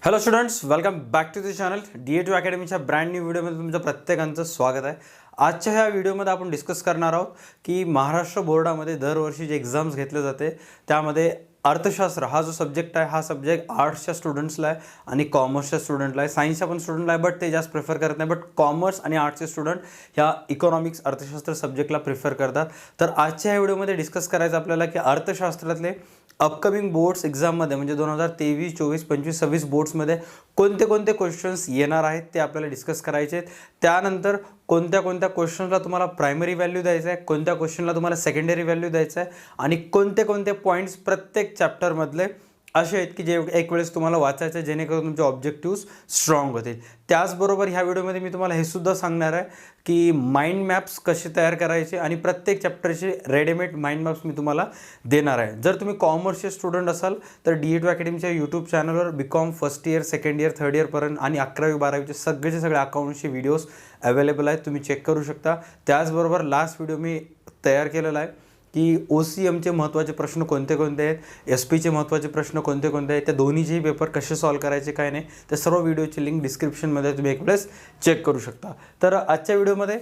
Hello students, welcome back to the channel DA2 अकॅडमीच्या brand new व्हिडिओमध्ये तुमचं प्रत्येकाचं स्वागत आहे. आजच्या ह्या व्हिडिओमध्ये आपण डिस्कस करणार आहोत की महाराष्ट्र बोर्डामध्ये दरवर्षी जे एक्झाम्स घेतले जाते त्यामध्ये अर्थशास्त्र हा जो सब्जेक्ट आहे हा सब्जेक्ट आर्ट्सच्या स्टुडंट्सला आहे आणि कॉमर्सच्या स्टुडंटला आहे. सायन्सच्या पण स्टुडंटला आहे बट ते जास्त प्रिफर करत नाही. बट कॉमर्स आणि आर्ट्सचे स्टुडंट ह्या इकॉनॉमिक्स अर्थशास्त्र सब्जेक्टला प्रिफर करतात. तर आजच्या ह्या व्हिडिओमध्ये डिस्कस करायचं आपल्याला की अर्थशास्त्रातले अपकमिंग बोर्ड्स एक्झाममध्ये म्हणजे 2023, 24, 25, 26 बोर्ड्समध्ये कोणते कोणते क्वेश्चन्स येणार आहेत ते आपल्याला डिस्कस करायचे आहेत. त्यानंतर कोणत्या कोणत्या क्वेश्चनला तुम्हाला प्रायमरी व्हॅल्यू द्यायचं आहे, कोणत्या क्वेश्चनला तुम्हाला सेकंडरी व्हॅल्यू द्यायचं आहे आणि कोणते कोणते पॉईंट्स प्रत्येक चॅप्टरमधले असे आहेत की जे एक वेळेस तुम्हाला वाचायचं जेणेकरून तुमचे ऑब्जेक्टिव्स स्ट्रॉंग होतील. त्याचबरोबर ह्या व्हिडिओमध्ये मी तुम्हाला हे सुद्धा सांगणार आहे की माइंड मॅप्स कसे तयार करायचे आणि प्रत्येक चॅप्टरचे रेडीमेड माइंड मॅप्स मी तुम्हाला देणार आहे. जर तुम्ही कॉमर्सचे स्टुडंट असाल तर DA2 अकॅडमीच्या यूट्यूब चॅनलवर BCom first year, second year, third इयरपर्यंत आणि 11वी 12वीचे सगळे अकाउंट्सचे व्हिडिओज अवेलेबल आहेत, तुम्ही चेक करू शकता. त्याचबरोबर लास्ट व्हिडिओ मी तयार केलेला आहे की OCMचे महत्त्वाचे प्रश्न कोणते कोणते आहेत, SP चे महत्त्वाचे प्रश्न कोणते कोणते आहेत, त्या दोन्हीचेही पेपर कसे सॉल्व करायचे काय नाही, त्या सर्व व्हिडिओची लिंक डिस्क्रिप्शनमध्ये तुम्ही एक वेळेस चेक करू शकता. तर आजच्या व्हिडिओमध्ये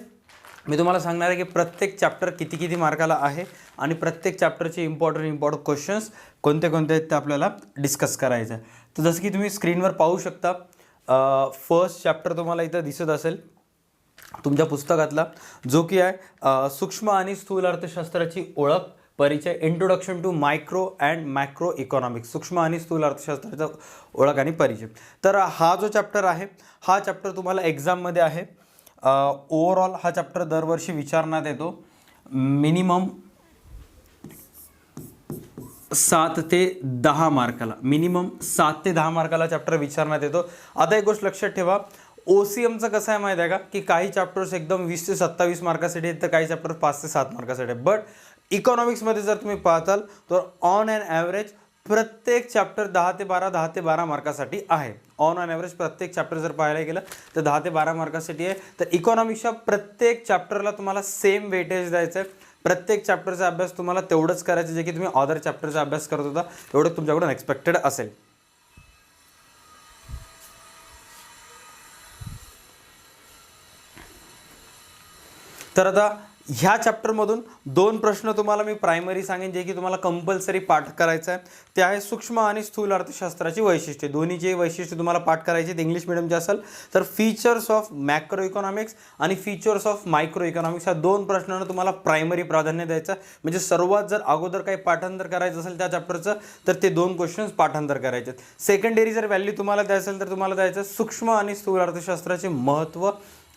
मी तुम्हाला सांगणार आहे की प्रत्येक चॅप्टर किती किती मार्काला आहे आणि प्रत्येक चॅप्टरचे इम्पॉर्टंट क्वेश्चन्स कोणते कोणते आहेत ते आपल्याला डिस्कस करायचं आहे. तर जसं की तुम्ही स्क्रीनवर पाहू शकता, फर्स्ट चॅप्टर तुम्हाला इथं दिसत असेल तुमच्या पुस्तकातला, जो की आहे सूक्ष्म आणि स्थूल अर्थशास्त्राची ओळख, परिचय, introduction to micro and macro economics, सूक्ष्म आणि स्थूल अर्थशास्त्राचा ओळख आणि परिचय. तर हा जो चॅप्टर आहे हा चॅप्टर तुम्हाला एक्झाममध्ये आहे. ओव्हरऑल हा चॅप्टर दरवर्षी विचारण्यात येतो. मिनिमम 7 ते 10 मार्काला, मिनिमम 7 ते 10 मार्काला चॅप्टर विचारण्यात येतो. आता एक गोष्ट लक्षात ठेवा, OCMचं कसं आहे माहिती आहे का की काही चॅप्टर्स एकदम 20 ते 27 मार्कासाठी आहेत तर काही चॅप्टर 5 ते 7 मार्कासाठी आहेत. बट इकॉनॉमिक्समध्ये जर तुम्ही पाहताल तर ऑन अँड ॲव्हरेज प्रत्येक चॅप्टर 10 ते 12 मार्कासाठी आहे. ऑन अँड ॲव्हरेज प्रत्येक चॅप्टर जर पाहायला गेलं तर 10 ते 12 मार्कासाठी आहे. तर इकॉनॉमिक्सच्या प्रत्येक चॅप्टरला तुम्हाला सेम वेटेज द्यायचं आहे. प्रत्येक चॅप्टरचा अभ्यास तुम्हाला तेवढंच करायचं जे की तुम्ही अदर चॅप्टरचा अभ्यास करत होता तेवढं तुमच्याकडून एक्सपेक्टेड असेल. तर आता ह्या चॅप्टरमधून 2 प्रश्न तुम्हाला मी प्रायमरी सांगेन जे की तुम्हाला कंपल्सरी पाठ करायचं आहे. ते आहे सूक्ष्म आणि स्थूल अर्थशास्त्राची वैशिष्ट्ये. दोन्हीचे वैशिष्ट्य तुम्हाला पाठ करायचे आहेत. इंग्लिश मिडियमचे असेल तर फीचर्स ऑफ मॅक्रो इकॉनॉमिक्स आणि फीचर्स ऑफ मायक्रो इकॉनॉमिक्स ह्या 2 प्रश्नांना तुम्हाला प्रायमरी प्राधान्य द्यायचं. म्हणजे सर्वात जर अगोदर काही पाठांतर करायचं असेल त्या चॅप्टरचं तर ते 2 क्वेश्चन्स पाठांतर करायचे आहेत. सेकंडरी जर व्हॅल्यू तुम्हाला द्यायचं असेल तर तुम्हाला द्यायचं सूक्ष्म आणि स्थूल अर्थशास्त्राचे महत्त्व,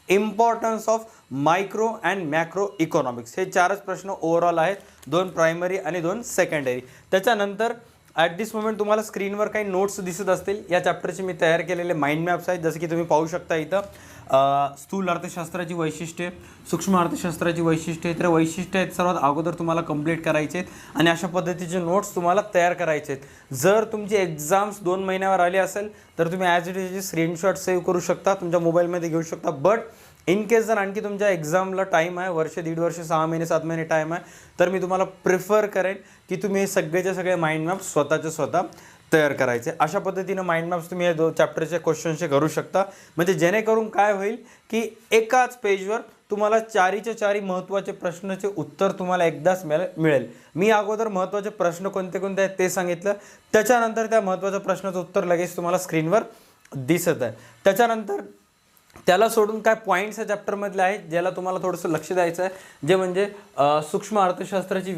importance of micro and macro economics, हे 4च प्रश्न ओव्हरऑल आहेत, 2 प्रायमरी आणि 2 सेकंडरी. त्याच्यानंतर ॲट दिस मोमेंट तुम्हाला स्क्रीनवर काही नोट्स दिसत असतील. या चॅप्टरचे मी तयार केलेले माइंड मॅप्स आहेत. जसं की तुम्ही पाहू शकता इथं स्थूल अर्थशास्त्राची वैशिष्ट्ये, सूक्ष्म अर्थशास्त्राची वैशिष्ट्ये, तर वैशिष्ट्य आहेत सर्वात अगोदर तुम्हाला कंप्लीट करायचे आहेत आणि अशा पद्धतीचे नोट्स तुम्हाला तयार करायचे आहेत. जर तुमची एक्झाम्स 2 महिन्यावर आली असेल तर तुम्ही as it is screenshot save करू शकता, तुमच्या मोबाईलमध्ये घेऊ शकता. बट इन केस जर आणखी तुमच्या एक्झामला टाईम आहे, वर्ष, 1.5 वर्ष, 6 महिने, 7 महिने टाईम आहे, तर मी तुम्हाला प्रिफर करेन की तुम्ही हे सगळेचे सगळे माइंड मॅप्स स्वतः तयार करायचे. अशा पद्धतीनं माइंड मॅप्स तुम्ही या चॅप्टरचे क्वेश्चनचे करू शकता. म्हणजे जेणेकरून काय होईल की एकाच पेजवर तुम्हाला 4च्या 4 महत्त्वाचे प्रश्नाचे उत्तर तुम्हाला एकदाच मिळेल. मी अगोदर महत्त्वाचे प्रश्न कोणते कोणते आहेत ते सांगितलं, त्याच्यानंतर त्या महत्त्वाच्या प्रश्नाचं उत्तर लगेच तुम्हाला स्क्रीनवर दिसत आहे. त्याच्यानंतर त्याला सोडून काय पॉईंट्स या चॅप्टरमधले आहेत ज्याला तुम्हाला थोडंसं लक्ष द्यायचं आहे, जे म्हणजे सूक्ष्म अर्थशास्त्राची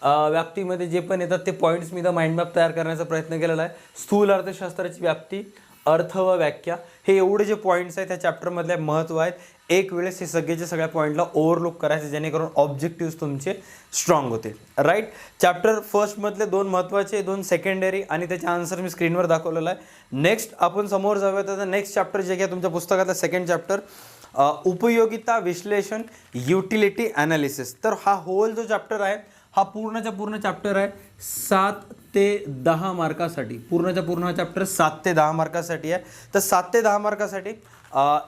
व्याप्तीमध्ये जे पण येतात ते पॉईंट्स मी माइंड मॅप तयार करण्याचा प्रयत्न केलेला आहे. स्थूल अर्थशास्त्राची व्याप्ती, अर्थ व व्याख्या, हे एवढे जे पॉईंट्स आहेत त्या चॅप्टरमधले महत्त्व आहेत. एक वेळेस हे सगळ्या पॉईंटला ओव्हरलुक करायचे जेणेकरून ऑब्जेक्टिव्स तुमचे स्ट्रॉंग होते. राईट, चॅप्टर फर्स्टमधले 2 महत्त्वाचे, 2 सेकंडरी आणि त्याचे आन्सर मी स्क्रीनवर दाखवलेला आहे. नेक्स्ट आपण समोर जाऊया. तर नेक्स्ट चॅप्टर जे घ्या तुमच्या पुस्तकातलं सेकंड चॅप्टर, उपयोगिता विश्लेषण, युटिलिटी ॲनालिसिस. तर हा होल जो चॅप्टर आहे हा पूर्णच्या पूर्ण चॅप्टर आहे 7 ते 10 मार्कासाठी. पूर्णच्या पूर्ण हा चॅप्टर 7 ते 10 मार्कासाठी आहे. तर 7 ते 10 मार्कासाठी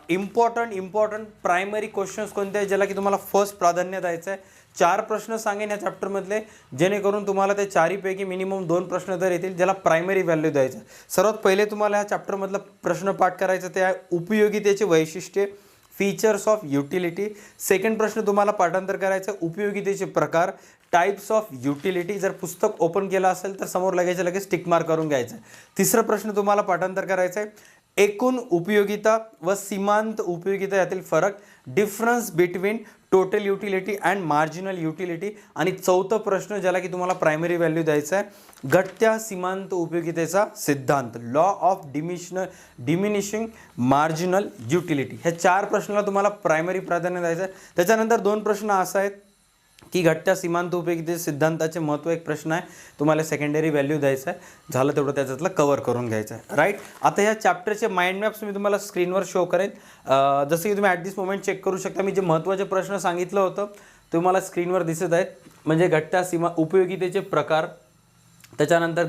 इम्पॉर्टंट प्रायमरी क्वेश्चन्स कोणते आहेत ज्याला की तुम्हाला फर्स्ट प्राधान्य द्यायचं आहे. 4 प्रश्न सांगेन या चॅप्टरमधले, जेणेकरून तुम्हाला ते चारीपैकी मिनिमम 2 प्रश्न तर येतील ज्याला प्रायमरी व्हॅल्यू द्यायचं. सर्वात पहिले तुम्हाला ह्या चॅप्टरमधलं प्रश्न पाठ करायचं ते आहे उपयोगितेचे वैशिष्ट्ये, फीचर्स ऑफ युटिलिटी. सेकंड प्रश्न तुम्हाला पाठांतर करायचं उपयोगितेचे प्रकार, टाइप्स ऑफ युटिलिटी. जर पुस्तक ओपन केलं असेल तर समोर लगेच टिक मार्क करून घ्यायचं. तिसरं प्रश्न तुम्हाला पाठांतर करायचं आहे एकूण उपयोगिता व सीमांत उपयोगिता यातील फरक, difference between total utility and marginal utility. आणि चौथं प्रश्न ज्याला की तुम्हाला प्रायमरी व्हॅल्यू द्यायचा आहे घटत्या सीमांत उपयोगितेचा सिद्धांत, law of diminishing marginal utility. ह्या 4 प्रश्नाला तुम्हाला प्रायमरी प्राधान्य द्यायचं आहे. त्याच्यानंतर 2 प्रश्न असा आहेत की घटत्या सीमांत उपयोगिते सिद्धांताचे महत्त्व एक प्रश्न आहे, तुम्हाला सेकंडरी व्हॅल्यू द्यायचा आहे. झालं तेवढं त्याच्यातलं कव्हर करून घ्यायचं आहे. राईट. आता ह्या चॅप्टरचे माइंड मॅप्स मी तुम्हाला स्क्रीनवर शो करेन. जसं की तुम्ही ॲट दिस मोमेंट चेक करू शकता. मी जे महत्त्वाचे प्रश्न सांगितलं होतं तुम्हाला स्क्रीनवर दिसत आहेत. म्हणजे घटत्या उपयोगितेचे प्रकार, त्याच्यानंतर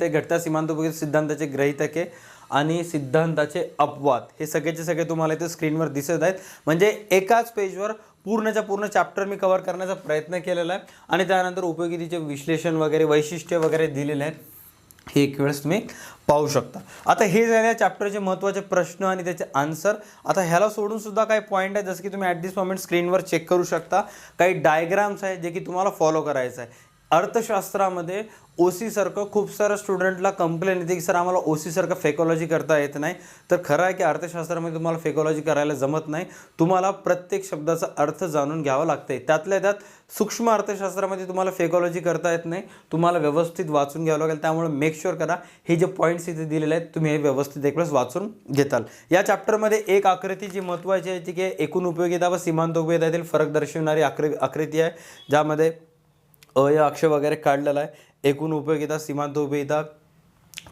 घटत्या सीमांत उपयोगिता सिद्धांताचे गृहीतके आणि सिद्धांताचे अपवाद, हे सगळेचे सगळे तुम्हाला इथे स्क्रीनवर दिसत आहेत. म्हणजे एकाच पेजवर पूर्णच्या पूर्ण चॅप्टर मी कव्हर करण्याचा प्रयत्न केलेला आहे. आणि त्यानंतर उपयोगितेचे विश्लेषण वगैरे, वैशिष्ट्य वगैरे दिलेले आहेत, हे एक वेळेस तुम्ही पाहू शकता. आता हे झाले चॅप्टरचे महत्त्वाचे प्रश्न आणि त्याचे आन्सर. आता ह्याला सोडून सुद्धा काही पॉईंट आहेत, जसं की तुम्ही ॲट दिस मोमेंट स्क्रीनवर चेक करू शकता. काही डायग्राम्स आहेत जे की तुम्हाला फॉलो करायचं आहे. अर्थशास्त्रामध्ये ओसी सारखं खूप सारं स्टुडंटला कंप्लेन येते की सर आम्हाला ओसी सारखं फेकॉलॉजी करता येत नाही. तर खरं आहे की अर्थशास्त्रामध्ये तुम्हाला फेकॉलॉजी करायला जमत नाही. तुम्हाला प्रत्येक शब्दाचा अर्थ जाणून घ्यावा लागते. त्यातल्या त्यात सूक्ष्म अर्थशास्त्रामध्ये तुम्हाला फेकॉलॉजी करता येत नाही, तुम्हाला व्यवस्थित वाचून घ्यावं लागेल. त्यामुळे मेक शुअर करा हे जे पॉईंट्स इथे दिलेले आहेत तुम्ही हे व्यवस्थित एक वेळेस वाचून घेताल. या चॅप्टरमध्ये एक आकृती जी महत्त्वाची आहे ती की एकूण उपयोगिता व सीमांत उपयोगितातील फरक दर्शवणारी आकृती आहे, ज्यामध्ये या अक्ष वगैरे काढलेला आहे. एकूण उपयोगिता, सीमांत उपयोगिता,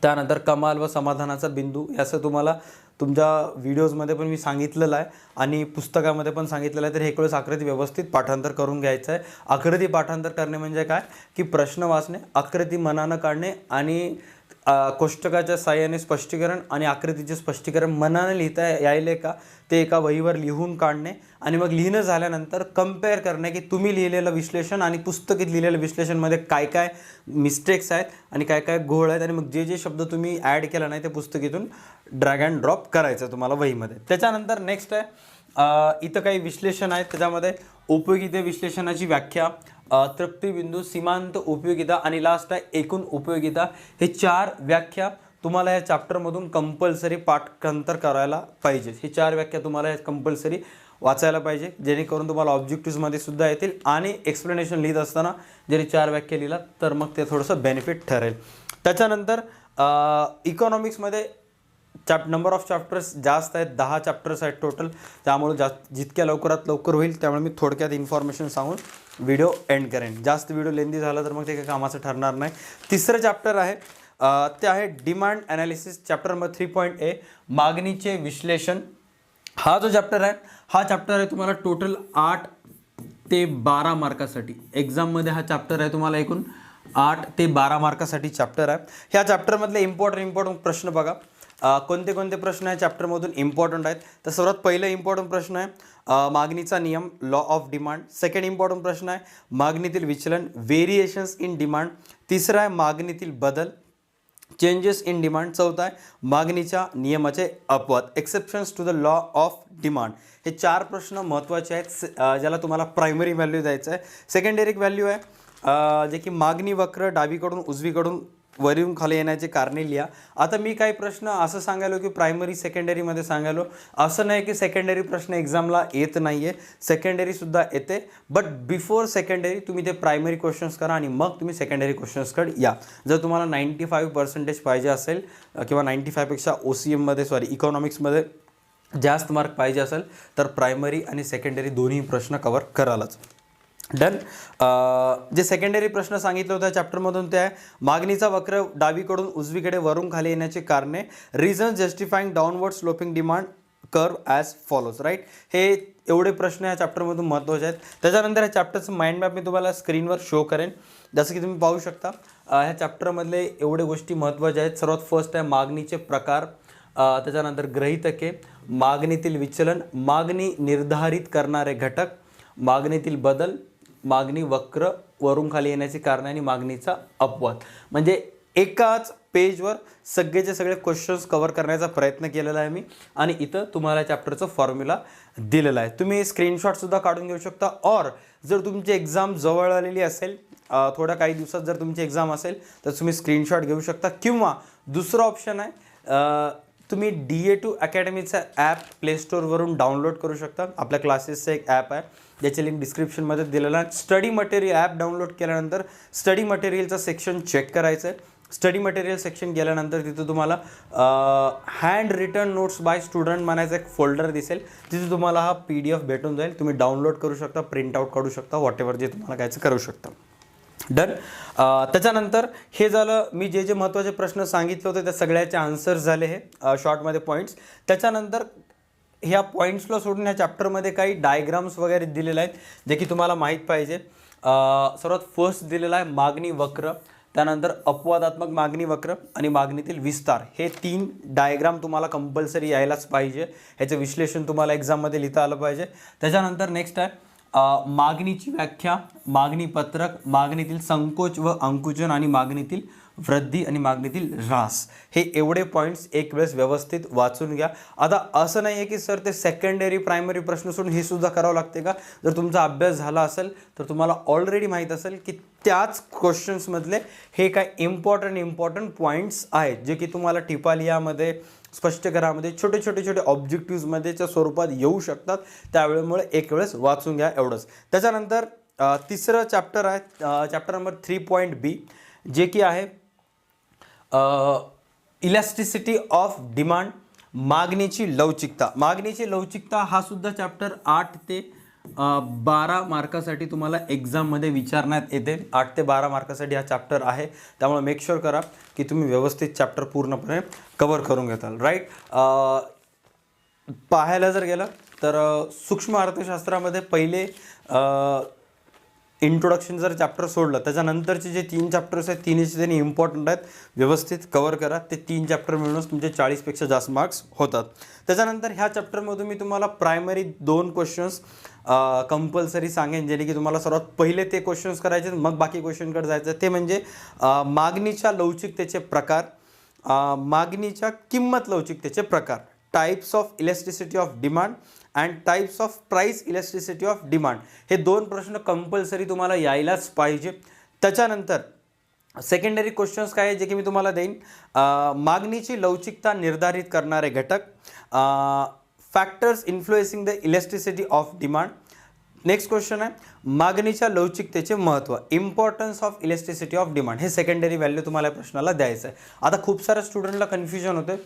त्यानंतर कमाल व समाधानाचा बिंदू, याचं तुम्हाला तुमच्या व्हिडिओजमध्ये पण मी सांगितलेलं आहे आणि पुस्तकामध्ये पण सांगितलेलं आहे. तर हे वेळेस आकृती व्यवस्थित पाठांतर करून घ्यायचं आहे. आकृती पाठांतर करणे म्हणजे काय की प्रश्न वाचणे, आकृती मनानं काढणे आणि कोष्टकाच्या साहाय्याने स्पष्टीकरण आणि आकृतीचे स्पष्टीकरण मनाने लिहिता यायले का ते एका वहीवर लिहून काढणे आणि मग लिहिणं झाल्यानंतर कम्पेअर करणे की तुम्ही लिहिलेलं विश्लेषण आणि पुस्तकात लिहिलेलं विश्लेषणमध्ये काय काय मिस्टेक्स आहेत आणि काय काय घोळ आहेत आणि मग जे जे शब्द तुम्ही ॲड केला नाही ते पुस्तकीतून ड्रॅग अँड ड्रॉप करायचं तुम्हाला वहीमध्ये. त्याच्यानंतर नेक्स्ट आहे इथं काही विश्लेषण आहेत, त्याच्यामध्ये उपयोगिता विश्लेषणाची व्याख्या, तृप्तिबिंदू, सीमांत उपयोगिता आणि लास्ट आहे एकूण उपयोगिता. हे 4 व्याख्या तुम्हाला या चॅप्टरमधून कंपल्सरी पाठांतर करायला पाहिजे. ही 4 व्याख्या तुम्हाला कंपल्सरी वाचायला पाहिजे, जेणेकरून तुम्हाला ऑब्जेक्टिव्समध्ये सुद्धा येतील आणि एक्सप्लेनेशन लिहित असताना जरी 4 व्याख्या लिहिलात तर मग ते थोडंसं बेनिफिट ठरेल. त्याच्यानंतर इकॉनॉमिक्समध्ये नंबर ऑफ चॅप्टर्स जास्त आहेत, 10 चॅप्टर्स आहेत टोटल. त्यामुळे जितक्या लवकरात लवकर होईल त्यामुळे मी थोडक्यात इन्फॉर्मेशन सांगून व्हिडिओ एंड करेन. जास्त व्हिडिओ लेंदी झाला तर मग ते काही कामाचं ठरणार नाही. तिसरं चॅप्टर आहे ते आहे demand analysis. Chapter number 3.A मागणीचे विश्लेषण. हा जो चॅप्टर आहे हा चॅप्टर आहे तुम्हाला टोटल 8 ते 12 मार्कासाठी. एक्झाममध्ये हा चॅप्टर आहे तुम्हाला एकूण 8 ते 12 मार्कासाठी चॅप्टर आहे. ह्या चॅप्टरमधले इम्पॉर्टंट प्रश्न बघा. कोणते कोणते प्रश्न या चॅप्टरमधून इम्पॉर्टंट आहेत. तर सर्वात पहिलं इम्पॉर्टंट प्रश्न आहे मागणीचा नियम, law of demand. Second important प्रश्न आहे मागणीतील विचलन, व्हेरिएशन्स इन डिमांड. तिसरा आहे मागणीतील बदल, चेंजेस इन डिमांड. चौथा आहे मागणीच्या नियमाचे अपवाद, exceptions to the law of demand. हे 4 प्रश्न महत्त्वाचे आहेत ज्याला तुम्हाला प्रायमरी व्हॅल्यू द्यायचं आहे. सेकंडरी व्हॅल्यू आहे जे की मागणी वक्र, डावीकडून उजवीकडून वरून खाली येण्याचे कारणे लिहा. आता मी काही प्रश्न असं सांगायलो की प्रायमरी सेकंडरीमध्ये सांगायलो, असं नाही की सेकंडरी प्रश्न एक्झामला येत नाही आहे, सेकंडरीसुद्धा येते. बट बिफोर सेकंडरी तुम्ही ते प्रायमरी क्वेश्चन्स करा आणि मग तुम्ही सेकंडरी क्वेश्चन्सकडे या. जर तुम्हाला 95% पाहिजे असेल किंवा 95पेक्षा OCMमध्ये इकॉनॉमिक्समध्ये जास्त मार्क पाहिजे असेल तर प्रायमरी आणि सेकंडरी दोन्ही प्रश्न कवर करालाच. डन. जे सेकंडरी प्रश्न सांगितलं होतं चॅप्टरमधून ते आहे मागणीचा वक्र, डावीकडून उजवीकडे वरून खाली येण्याची कारणे, reason justifying downward sloping demand curve as follows. Right. हे एवढे प्रश्न या चॅप्टरमधून महत्त्वाचे आहेत. त्याच्यानंतर या चॅप्टरचं माइंड मॅप मी तुम्हाला स्क्रीनवर शो करेन. जसं की तुम्ही पाहू शकता ह्या चॅप्टरमधले एवढे गोष्टी महत्त्वाच्या आहेत. सर्वात फर्स्ट आहे मागणीचे प्रकार, त्याच्यानंतर गृहीतके, मागणीतील विचलन, मागणी निर्धारित करणारे घटक, मागणीतील बदल, मागणी वक्र वरून खाली येण्याची कारण आणि मागणीचा अपवाद. म्हणजे एकाच पेजवर सगळेचे सगळे क्वेश्चन्स कव्हर करण्याचा प्रयत्न केलेला आहे मी आणि इथं तुम्हाला चॅप्टरचं फॉर्म्युला दिलेला आहे. तुम्ही स्क्रीनशॉटसुद्धा काढून घेऊ शकता. और जर तुमची एक्झाम जवळ आलेली असेल, थोड्या काही दिवसात जर तुमची एक्झाम असेल तर तुम्ही स्क्रीनशॉट घेऊ शकता. किंवा दुसरं ऑप्शन आहे, तुम्ही DA2 अकॅडमीचा ॲप प्लेस्टोरवरून डाउनलोड करू शकता. आपल्या क्लासेसचं एक ॲप आहे ज्याची लिंक डिस्क्रिप्शनमध्ये दिलेला आहे. स्टडी मटेरियल ॲप डाउनलोड केल्यानंतर स्टडी मटेरियलचं सेक्शन चेक करायचं आहे. स्टडी मटेरियल सेक्शन गेल्यानंतर तिथं तुम्हाला hand written notes by student म्हणायचं एक फोल्डर दिसेल. तिथे तुम्हाला हा PDF भेटून जाईल. तुम्ही डाउनलोड करू शकता, प्रिंट आउट काढू शकता, व्हॉटेवर जे तुम्हाला घ्यायचं करू शकता. डन. त्याच्यानंतर हे झालं, मी जे जे महत्त्वाचे प्रश्न सांगितले होते त्या सगळ्याचे आन्सर्स झाले हे शॉर्टमध्ये पॉईंट्स. त्याच्यानंतर ह्या पॉईंट्सला सोडून ह्या चॅप्टरमध्ये काही डायग्राम्स वगैरे दिलेले आहेत जे की तुम्हाला माहीत पाहिजे. सर्वात फर्स्ट दिलेला आहे मागणी वक्र, त्यानंतर अपवादात्मक मागणी वक्र आणि मागणीतील विस्तार. हे 3 डायग्राम तुम्हाला कंपल्सरी यायलाच पाहिजे. ह्याचं विश्लेषण तुम्हाला एक्झाममध्ये लिहिता आलं पाहिजे. त्याच्यानंतर नेक्स्ट आहे मागणीची व्याख्या, मागणी पत्रक, मागणीतील संकोच व अंकुचन आणि मागणीतील वृद्धी आणि मागणीतील ऱ्हास. हे एवढे पॉईंट्स एक वेळेस व्यवस्थित वाचून घ्या. आता असं नाही आहे की सर ते सेकंडरी प्रायमरी प्रश्न सोडून हे सुद्धा करावं लागते का. जर तुमचा अभ्यास झाला असेल तर तुम्हाला ऑलरेडी माहीत असेल की त्याच क्वेश्चन्समधले हे काय इम्पॉर्टंट पॉईंट्स आहेत जे की तुम्हाला टिपालियामध्ये, स्पष्टीकरणामध्ये, छोटे ऑब्जेक्टिव्हजमध्येच्या स्वरूपात येऊ शकतात. त्यावेळेमुळे एक वेळेस वाचून घ्या एवढंच. त्याच्यानंतर तिसरं चॅप्टर आहे चॅप्टर नंबर 3.B जे की आहे इलॅस्टिसिटी ऑफ डिमांड, मागणीची लवचिकता. मागणीची लवचिकता हा सुद्धा चॅप्टर 8 ते 12 मार्कासाठी तुम्हाला एक्झाममध्ये विचारण्यात येते. 8 ते 12 मार्कासाठी हा चॅप्टर आहे. त्यामुळे मेक शुअर करा की तुम्ही व्यवस्थित चॅप्टर पूर्णपणे कव्हर करून घेताल. राईट. पाहायला जर गेलं तर सूक्ष्म अर्थशास्त्रामध्ये पहिले इंट्रोडक्शन जर चॅप्टर सोडलं त्याच्यानंतरचे जे 3 चॅप्टर्स आहेत तिन्हीचे त्यांनी इम्पॉर्टंट आहेत, व्यवस्थित कव्हर करा. ते 3 चॅप्टर मिळूनच तुमचे 40पेक्षा जास्त मार्क्स होतात. त्याच्यानंतर ह्या चॅप्टरमधून मी तुम्हाला प्रायमरी 2 क्वेश्चन्स कंपल्सरी सांगेन जेणे की तुम्हाला सर्वात पहिले ते क्वेश्चन्स करायचे, मग बाकी क्वेश्चनकडे जायचं. ते म्हणजे मागणीच्या लवचिकतेचे प्रकार, मागणीच्या किंमत लवचिकतेचे प्रकार, types of elasticity of demand and types of price elasticity of demand. हे 2 प्रश्न कंपल्सरी तुम्हाला यायलाच पाहिजे. त्याच्यानंतर सेकंडरी क्वेश्चन्स काय आहे जे की मी तुम्हाला देईन. मागणीची लवचिकता निर्धारित करणारे घटक, factors influencing the elasticity of demand. Next question आहे मागणीच्या लवचिकतेचे महत्त्व, importance of elasticity of demand. हे सेकंडरी व्हॅल्यू तुम्हाला प्रश्नाला द्यायचं आहे. आता खूप साऱ्या स्टुडंटला कन्फ्युजन होते.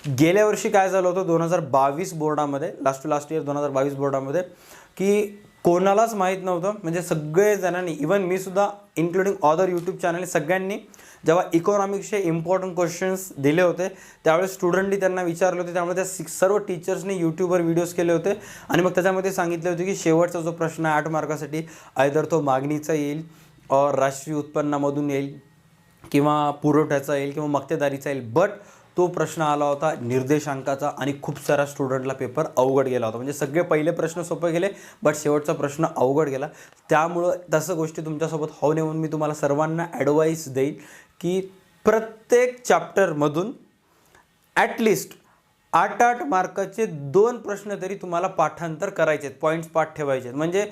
गेल्या वर्षी काय झालं होतं 2022 बोर्डामध्ये, लास्ट इयर 2022 बोर्डामध्ये, की कोणालाच माहीत नव्हतं, म्हणजे सगळे जणांनी, इवन मी सुद्धा इन्क्लुडिंग अदर यूट्यूब चॅनल, सगळ्यांनी जेव्हा इकॉनॉमिक्सचे इम्पॉर्टंट क्वेश्चन्स दिले होते त्यावेळेस स्टुडंटनी त्यांना विचारले होते. त्यामुळे त्या सर्व टीचर्सनी यूट्यूबवर व्हिडिओज केले होते आणि मग त्याच्यामध्ये सांगितले होते की शेवटचा जो प्रश्न आहे 8 मार्कासाठी आयदर तो मागणीचा येईल और राष्ट्रीय उत्पन्नामधून येईल किंवा पुरवठ्याचा येईल किंवा मक्तेदारीचा येईल. बट तो प्रश्न आला होता निर्देशांकाचा आणि खूप साऱ्या स्टुडंटला पेपर अवघड गेला होता. म्हणजे सगळे पहिले प्रश्न सोपे गेले बट शेवटचा प्रश्न अवघड गेला. त्यामुळं तसं गोष्टी तुमच्यासोबत होऊ नये म्हणून मी तुम्हाला सर्वांना ॲडवाईस देईन की प्रत्येक चॅप्टरमधून ॲटलिस्ट 8 मार्काचे 2 प्रश्न तरी तुम्हाला पाठांतर करायचे आहेत, पॉईंट्स पाठ ठेवायचे आहेत. म्हणजे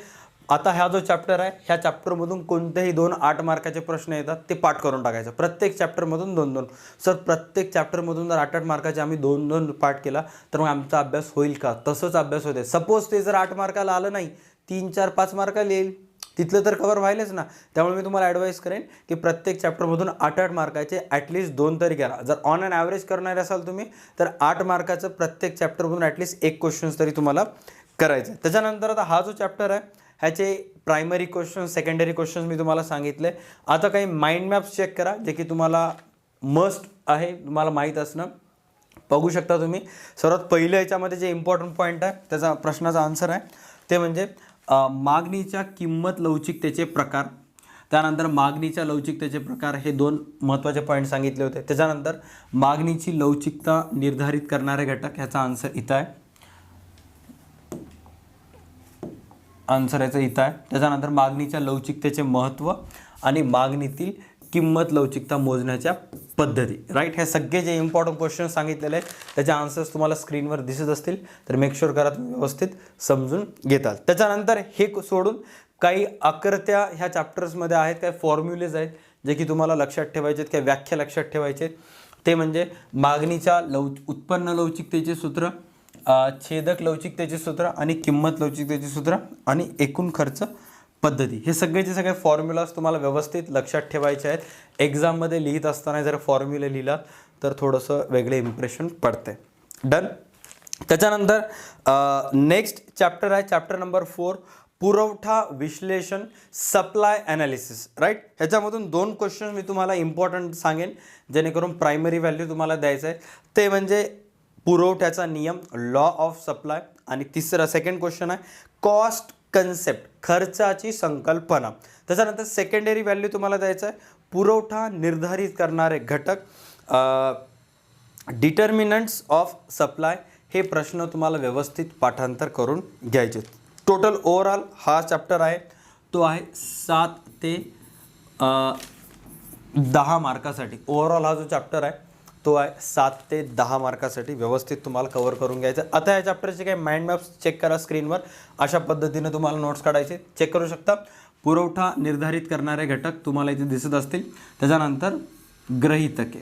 आता हा जो चॅप्टर आहे ह्या चॅप्टरमधून कोणतेही 2 8 मार्काचे प्रश्न येतात ते पाठ करून टाकायचं. प्रत्येक चॅप्टरमधून 2-2. सर प्रत्येक चॅप्टरमधून जर 8 मार्काचे आम्ही 2-2 पाठ केला तर मग आमचा अभ्यास होईल का. तसंच अभ्यास होते. सपोज ते जर 8 मार्काला आलं नाही, 3 4 5 मार्काला येईल, तिथलं तर कवर व्हायलाच ना. त्यामुळे मी तुम्हाला ॲडवाईस करेन की प्रत्येक चॅप्टरमधून 8 मार्काचे ॲटलिस्ट 2 तरी करा. जर ऑन अँड ॲव्हरेज करणार असाल तुम्ही तर 8 मार्काचं प्रत्येक चॅप्टरमधून ॲटलिस्ट 1 क्वेश्चन्स तरी तुम्हाला करायचं. त्याच्यानंतर आता हा जो चॅप्टर आहे ह्याचे प्रायमरी क्वेश्चन्स, सेकंडरी क्वेश्चन्स मी तुम्हाला सांगितले. आता काही माइंड मॅप्स चेक करा जे की तुम्हाला मस्ट आहे, तुम्हाला माहीत असणं. बघू शकता तुम्ही. सर्वात पहिलं याच्यामध्ये जे इम्पॉर्टंट पॉईंट आहे त्याचा प्रश्नाचा आन्सर आहे ते म्हणजे मागणीच्या किंमत लवचिकतेचे प्रकार. त्यानंतर मागणीच्या लवचिकतेचे प्रकार हे 2 महत्त्वाचे पॉईंट सांगितले होते. त्याच्यानंतर मागणीची लवचिकता निर्धारित करणारे घटक, ह्याचा आन्सर इथं आहे. आन्सर याचं इथं आहे. त्याच्यानंतर मागणीच्या लवचिकतेचे महत्त्व आणि मागणीतील किंमत लवचिकता मोजण्याच्या पद्धती. राईट, हे सगळे जे इम्पॉर्टंट क्वेश्चन सांगितलेले आहेत त्याचे आन्सर्स तुम्हाला स्क्रीनवर दिसत असतील, तर मेक शुअर करा तुम्ही व्यवस्थित समजून घेताल. त्याच्यानंतर हे सोडून काही आकृत्या ह्या चॅप्टर्समध्ये आहेत, काही फॉर्म्युलेज आहेत जे की तुम्हाला लक्षात ठेवायचे आहेत, काही व्याख्या लक्षात ठेवायचे आहेत. ते म्हणजे मागणीच्या उत्पन्न लवचिकतेचे सूत्र, छेदक लवचिकतेचे सूत्र आणि किंमत लवचिकतेचे सूत्र आणि एकूण खर्च पद्धती. हे सगळेचे सगळे फॉर्म्युलाज तुम्हाला व्यवस्थित लक्षात ठेवायचे आहेत. एक्झाममध्ये लिहित असताना जर फॉर्म्युले लिहिला तर थोडंसं वेगळे इम्प्रेशन पडते. डन. त्याच्यानंतर नेक्स्ट चॅप्टर आहे चॅप्टर नंबर 4, पुरवठा विश्लेषण, सप्लाय ॲनालिसिस. राईट, ह्याच्यामधून 2 क्वेश्चन मी तुम्हाला इम्पॉर्टंट सांगेन जेणेकरून प्रायमरी व्हॅल्यू तुम्हाला द्यायचं आहे. ते म्हणजे पुरवठ्याचा नियम, लॉ ऑफ सप्लाय, आणि सेकंड क्वेश्चन आहे कॉस्ट कन्सेप्ट, खर्चाची संकल्पना. त्याच्यानंतर सेकंडरी व्हॅल्यू तुम्हाला द्यायचं आहे पुरवठा निर्धारित करणारे घटक, डिटर्मिनंट्स ऑफ सप्लाय. हे प्रश्न तुम्हाला व्यवस्थित पाठांतर करून घ्यायचे. टोटल ओव्हरऑल हा चॅप्टर आहे तो आहे 7 ते 10 मार्कासाठी. ओव्हरऑल हा जो चॅप्टर आहे तो आहे 7 ते 10 मार्कासाठी व्यवस्थित तुम्हाला कव्हर करून घ्यायचं. आता या चॅप्टरचे काही माइंड मॅप्स चेक करा स्क्रीनवर. अशा पद्धतीने तुम्हाला नोट्स काढायचे, चेक करू शकता. पुरवठा निर्धारित करणारे घटक तुम्हाला इथे दिसत असतील. त्याच्यानंतर गृहीतके.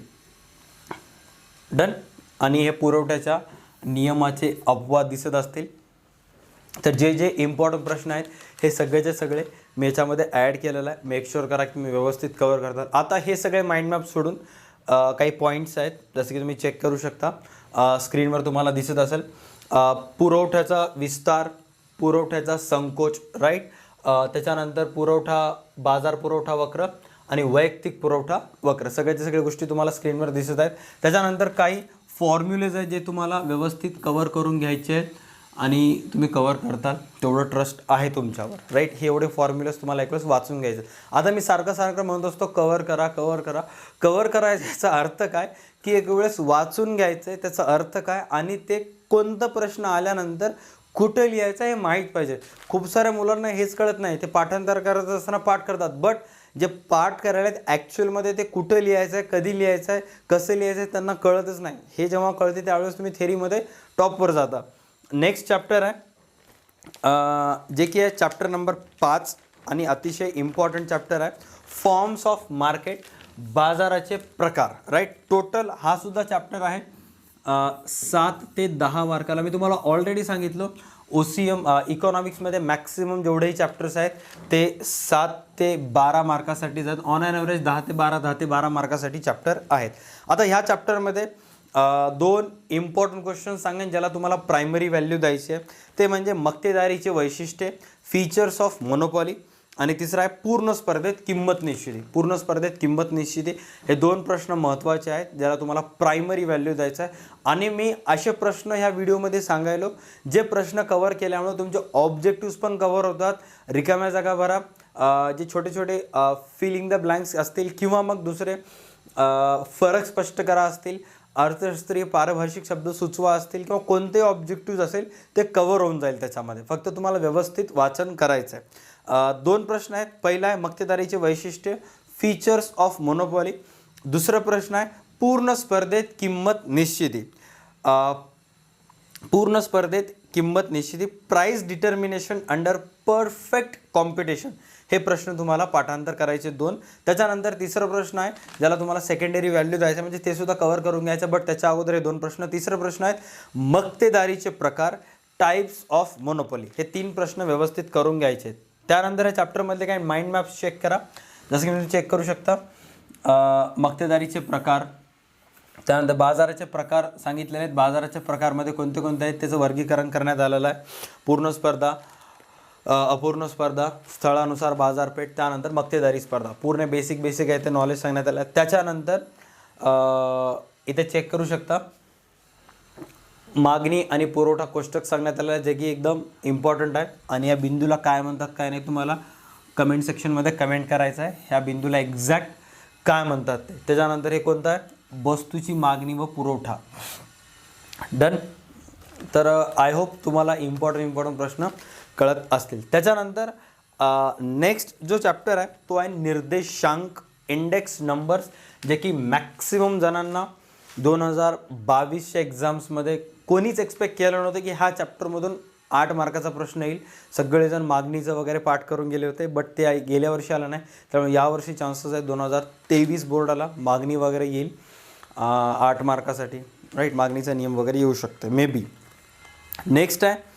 डन. आणि हे पुरवठ्याच्या नियमाचे अपवाद दिसत असतील. तर जे जे इम्पॉर्टंट प्रश्न आहेत हे सगळेचे सगळे मी याच्यामध्ये ॲड केलेलं आहे. मेक शुअर करा की मी व्यवस्थित कव्हर करतात. आता हे सगळे माइंड मॅप सोडून काही पॉईंट्स आहेत जसे की तुम्ही चेक करू शकता, स्क्रीनवर तुम्हाला दिसत असेल. पुरवठ्याचा विस्तार, पुरवठ्याचा संकोच. राईट. त्याच्यानंतर बाजार पुरवठा वक्र आणि वैयक्तिक पुरवठा वक्र. सगळ्याच्या सगळ्या गोष्टी तुम्हाला स्क्रीनवर दिसत आहेत. त्याच्यानंतर काही फॉर्म्युलेज आहेत जे तुम्हाला व्यवस्थित कव्हर करून घ्यायचे आहेत आणि तुम्ही कव्हर करताल तेवढं ट्रस्ट आहे तुमच्यावर. राईट, हे एवढे फॉर्म्युलेज तुम्हाला एक वेळेस वाचून घ्यायचं. आता मी सारखं म्हणत असतो कव्हर करा कव्हर करा. कव्हर करायचा अर्थ काय की एक वेळेस वाचून घ्यायचं आहे, त्याचा अर्थ काय आणि ते कोणतं प्रश्न आल्यानंतर कुठं लिहायचं हे माहीत पाहिजे. खूप साऱ्या मुलांना हेच कळत नाही, ते पाठांतर करत असताना पाठ करतात, बट जे पाठ करायला ॲक्च्युअलमध्ये ते कुठं लिहायचं आहे, कधी लिहायचं आहे, कसं लिहायचं आहे त्यांना कळतच नाही. हे जेव्हा कळते त्यावेळेस तुम्ही थेरीमध्ये टॉपवर जाता. नेक्स्ट चॅप्टर आहे जे की आहे चॅप्टर नंबर 5 आणि अतिशय इम्पॉर्टंट चॅप्टर आहे फॉर्म्स ऑफ मार्केट, बाजाराचे प्रकार. राईट, टोटल हा सुद्धा चॅप्टर आहे 7 ते 10 मार्काला. मी तुम्हाला ऑलरेडी सांगितलं OCM इकॉनॉमिक्समध्ये मॅक्सिमम जेवढेही चॅप्टर्स आहेत ते 7 ते 12 मार्कासाठी जातात. ऑन ॲन ॲव्हरेज 10 ते 12 मार्कासाठी चॅप्टर आहेत. आता ह्या चॅप्टरमध्ये 2 इम्पॉर्टंट क्वेश्चन सांगेन ज्याला तुम्हाला प्रायमरी व्हॅल्यू द्यायची आहे. ते म्हणजे मक्तेदारीचे वैशिष्ट्ये, फीचर्स ऑफ मोनोपॉली, आणि तिसरा आहे पूर्ण स्पर्धेत किंमत निश्चिती. पूर्ण स्पर्धेत किंमत निश्चिती हे 2 प्रश्न महत्त्वाचे आहेत ज्याला तुम्हाला प्रायमरी व्हॅल्यू द्यायचं आहे. आणि मी असे प्रश्न ह्या व्हिडिओमध्ये सांगायलो जे प्रश्न कव्हर केल्यामुळे तुमचे ऑब्जेक्टिव्स पण कव्हर होतात. रिकाम्या जागा भरा, जे छोटे छोटे फिलिंग द ब्लँक्स असतील किंवा मग दुसरे फरक स्पष्ट करा असतील, अर्थशास्त्रीय पारिभाषिक शब्द सुचवा असतील किंवा कोणते ऑब्जेक्टिव्ह असेल ते कव्हर होऊन जाईल त्याच्यामध्ये. फक्त तुम्हाला व्यवस्थित वाचन करायचं आहे. 2 प्रश्न आहेत. पहिला आहे मक्तेदारीचे वैशिष्ट्य, फीचर्स ऑफ मोनोपॉली. दुसरा प्रश्न आहे पूर्ण स्पर्धेत किंमत निश्चिती. पूर्ण स्पर्धेत किंमत निश्चिती, price determination under perfect competition. हे प्रश्न तुम्हाला पाठांतर करायचे 2. त्याच्यानंतर तिसरा प्रश्न आहे ज्याला तुम्हाला सेकंडरी व्हॅल्यू द्यायचं म्हणजे ते सुद्धा कव्हर करून घ्यायचं, बट त्याच्या अगोदर हे 2 प्रश्न. तिसरा प्रश्न आहेत मक्तेदारीचे प्रकार, टाईप्स ऑफ मोनोपॉली. हे 3 प्रश्न व्यवस्थित करून घ्यायचे आहेत. त्यानंतर या चॅप्टरमधले काही माइंड मॅप्स चेक करा, जसं की तुम्ही चेक करू शकता. मक्तेदारीचे प्रकार, त्यानंतर बाजाराचे प्रकार सांगितलेले आहेत. बाजाराच्या प्रकारमध्ये कोणते कोणते आहेत त्याचं वर्गीकरण करण्यात आलेलं आहे. पूर्ण स्पर्धा, अपूर्ण स्पर्धा, स्थळानुसार बाजारपेठ, त्यानंतर मक्तेदारी स्पर्धा. पूर्ण बेसिक आहे ते नॉलेज सांगण्यात आलं आहे. त्याच्यानंतर इथे चेक करू शकता मागणी आणि पुरवठा कोष्टक सांगण्यात आलं आहे जे की एकदम इम्पॉर्टंट आहे. आणि या बिंदूला काय म्हणतात काय नाही तुम्हाला कमेंट सेक्शनमध्ये कमेंट करायचं आहे, ह्या बिंदूला एक्झॅक्ट काय म्हणतात ते. त्याच्यानंतर हे कोणतं आहे वस्तूची मागणी व पुरवठा. डन. तर आय होप तुम्हाला इम्पॉर्टंट प्रश्न कळत असतील. त्याच्यानंतर नेक्स्ट जो चॅप्टर आहे तो आहे निर्देशांक, इंडेक्स नंबर्स, जे की मॅक्सिमम जणांना 2022च्या एक्झाम्समध्ये कोणीच एक्सपेक्ट केलं नव्हतं की ह्या चॅप्टरमधून 8 मार्काचा प्रश्न येईल. सगळेजण मागणीचं वगैरे पाठ करून गेले होते, बट ते गेल्या वर्षी आलं नाही. त्यामुळे यावर्षी चान्सेस आहेत 2023 बोर्डाला मागणी वगैरे येईल 8 मार्कासाठी, राईट. मागणीचा नियम वगैरे येऊ शकतो मे बी. नेक्स्ट आहे